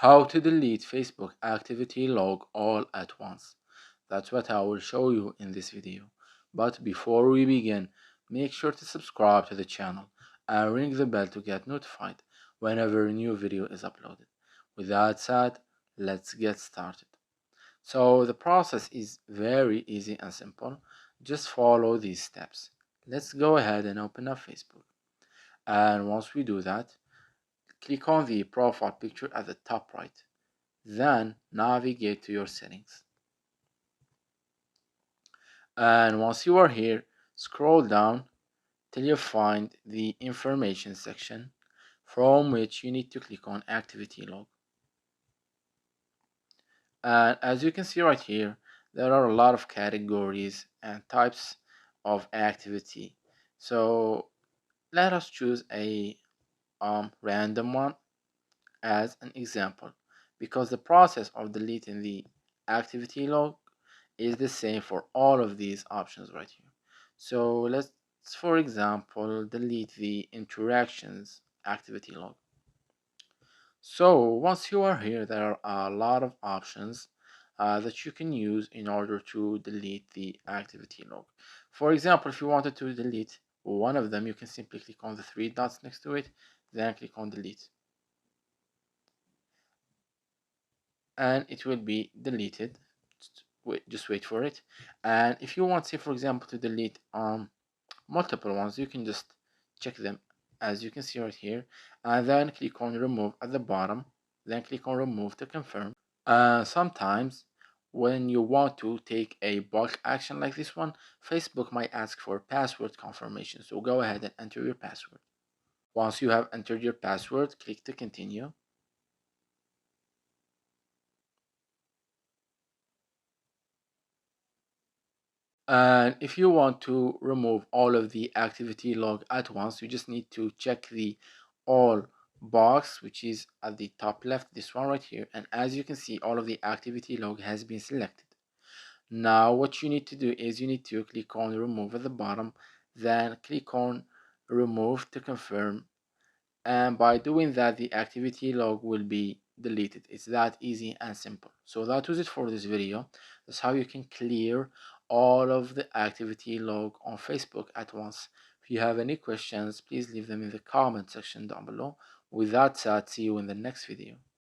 How to delete Facebook activity log all at once. That's what I will show you in this video. But before we begin, make sure to subscribe to the channel and ring the bell to get notified whenever a new video is uploaded. With that said, let's get started. So the process is very easy and simple. Just follow these steps. Let's go ahead and open up Facebook. And once we do that, click on the profile picture at the top right. Then navigate to your settings. And once you are here, scroll down till you find the information section, from which you need to click on activity log. And as you can see right here, there are a lot of categories and types of activity. So let us choose a random one as an example, because the process of deleting the activity log is the same for all of these options right here. So let's, for example, delete the interactions activity log. So once you are here, there are a lot of options that you can use in order to delete the activity log. For example, if you wanted to delete one of them, you can simply click on the three dots next to it, then click on delete, and it will be deleted. Just wait for it. And if you want, say for example, to delete multiple ones, you can just check them as you can see right here, and then click on remove at the bottom, then click on remove to confirm. Sometimes when you want to take a bulk action like this one, Facebook might ask for password confirmation, so go ahead and enter your password. Once you have entered your password, click to continue. And if you want to remove all of the activity log at once, you just need to check the all box, which is at the top left, this one right here. And as you can see, all of the activity log has been selected. Now what you need to do is you need to click on remove at the bottom, then click on remove to confirm, and by doing that the activity log will be deleted. It's that easy and simple. So that was it for this video. That's how you can clear all of the activity log on Facebook at once. If you have any questions, please leave them in the comment section down below. With that said, see you in the next video.